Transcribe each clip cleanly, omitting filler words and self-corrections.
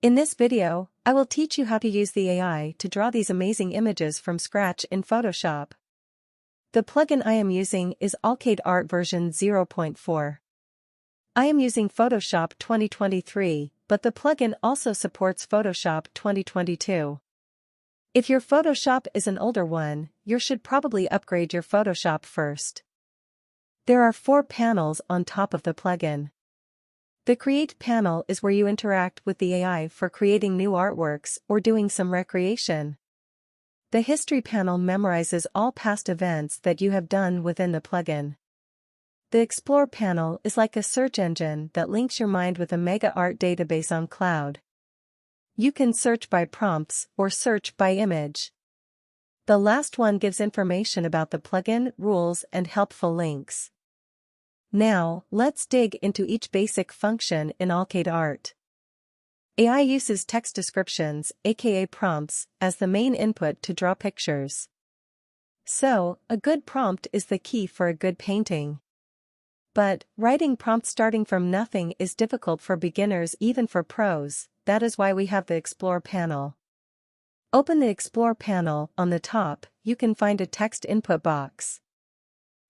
In this video, I will teach you how to use the AI to draw these amazing images from scratch in Photoshop. The plugin I am using is Alkaid.art version 0.4. I am using Photoshop 2023, but the plugin also supports Photoshop 2022. If your Photoshop is an older one, you should probably upgrade your Photoshop first. There are 4 panels on top of the plugin. The Create panel is where you interact with the AI for creating new artworks or doing some recreation. The History panel memorizes all past events that you have done within the plugin. The Explore panel is like a search engine that links your mind with a mega art database on cloud. You can search by prompts or search by image. The last one gives information about the plugin, rules, and helpful links. Now, let's dig into each basic function in Alkaid.art. AI uses text descriptions, aka prompts, as the main input to draw pictures. So, a good prompt is the key for a good painting. But, writing prompts starting from nothing is difficult for beginners, even for pros. That is why we have the Explore panel. Open the Explore panel. On the top, you can find a text input box.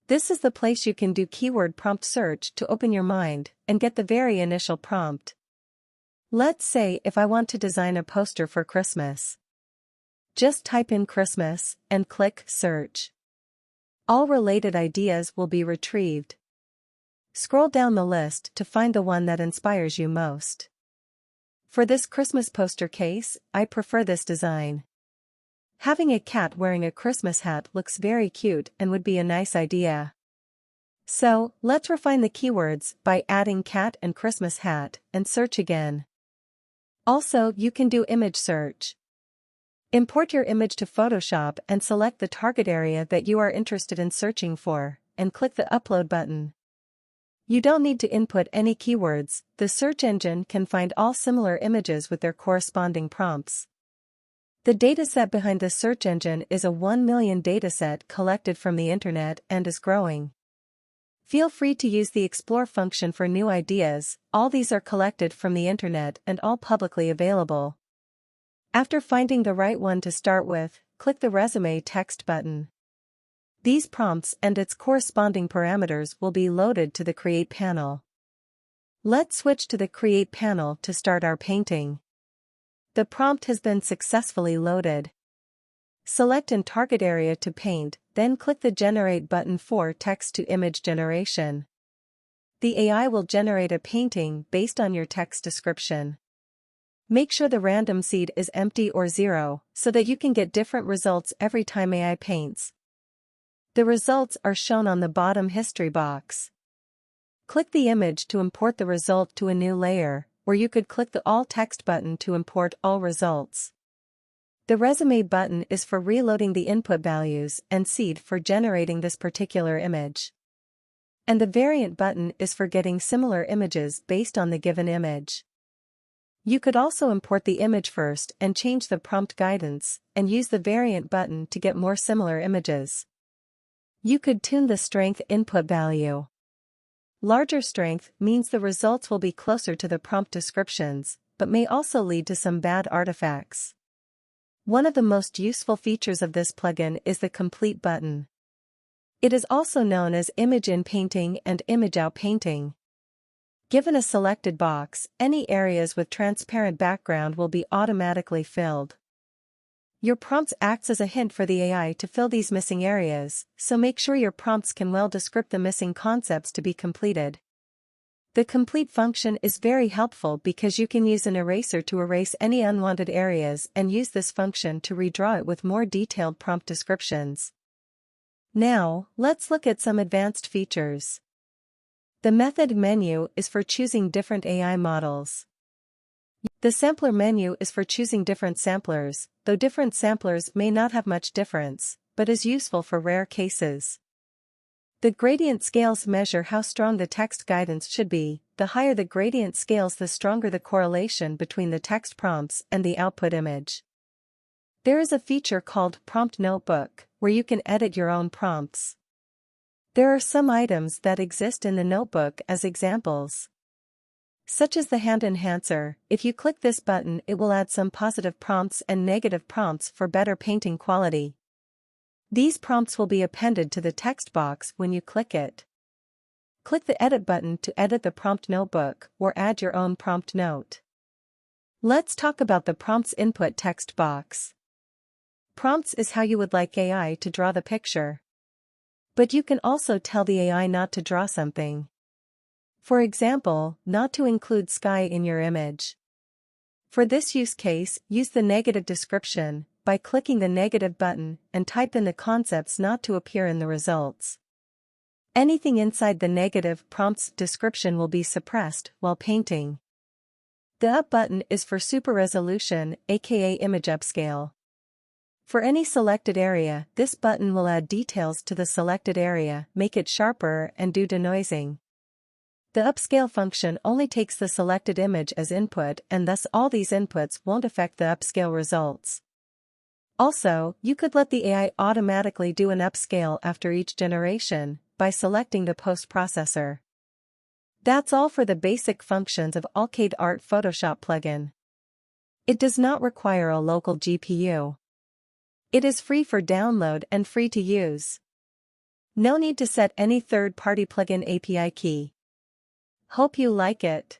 This is the place you can do keyword prompt search to open your mind and get the very initial prompt. Let's say if I want to design a poster for Christmas. Just type in Christmas and click Search. All related ideas will be retrieved. Scroll down the list to find the one that inspires you most. For this Christmas poster case, I prefer this design. Having a cat wearing a Christmas hat looks very cute and would be a nice idea. So, let's refine the keywords by adding cat and Christmas hat and search again. Also, you can do image search. Import your image to Photoshop and select the target area that you are interested in searching for, and click the Upload button. You don't need to input any keywords, the search engine can find all similar images with their corresponding prompts. The dataset behind the search engine is a 1 million dataset collected from the internet and is growing. Feel free to use the Explore function for new ideas. All these are collected from the internet and all publicly available. After finding the right one to start with, click the Resume text button. These prompts and its corresponding parameters will be loaded to the Create panel. Let's switch to the Create panel to start our painting. The prompt has been successfully loaded. Select in target area to paint, then click the Generate button for text-to-image generation. The AI will generate a painting based on your text description. Make sure the random seed is empty or 0, so that you can get different results every time AI paints. The results are shown on the bottom history box. Click the image to import the result to a new layer, or you could click the All Text button to import all results. The Resume button is for reloading the input values and Seed for generating this particular image. And the Variant button is for getting similar images based on the given image. You could also import the image first and change the prompt guidance, and use the Variant button to get more similar images. You could tune the strength input value. Larger strength means the results will be closer to the prompt descriptions, but may also lead to some bad artifacts. One of the most useful features of this plugin is the Complete button. It is also known as Image in Painting and Image Out Painting. Given a selected box, any areas with transparent background will be automatically filled. Your prompts acts as a hint for the AI to fill these missing areas, so make sure your prompts can well describe the missing concepts to be completed. The Complete function is very helpful because you can use an eraser to erase any unwanted areas and use this function to redraw it with more detailed prompt descriptions. Now, let's look at some advanced features. The Method menu is for choosing different AI models. The Sampler menu is for choosing different samplers, though different samplers may not have much difference, but is useful for rare cases. The Gradient scales measure how strong the text guidance should be. The higher the gradient scales, the stronger the correlation between the text prompts and the output image. There is a feature called Prompt Notebook, where you can edit your own prompts. There are some items that exist in the notebook as examples. such as the hand enhancer. If you click this button, it will add some positive prompts and negative prompts for better painting quality. These prompts will be appended to the text box when you click it. Click the Edit button to edit the prompt notebook or add your own prompt note. Let's talk about the prompts input text box. Prompts is how you would like AI to draw the picture. But you can also tell the AI not to draw something. For example, not to include sky in your image. For this use case, use the negative description by clicking the negative button and type in the concepts not to appear in the results. Anything inside the negative prompt's description will be suppressed while painting. The Up button is for super resolution, aka image upscale. For any selected area, this button will add details to the selected area, make it sharper, and do denoising. The upscale function only takes the selected image as input, and thus all these inputs won't affect the upscale results. Also, you could let the AI automatically do an upscale after each generation by selecting the post-processor. That's all for the basic functions of Alkaid.art Photoshop plugin. It does not require a local GPU. It is free for download and free to use. No need to set any third-party plugin API key. Hope you like it.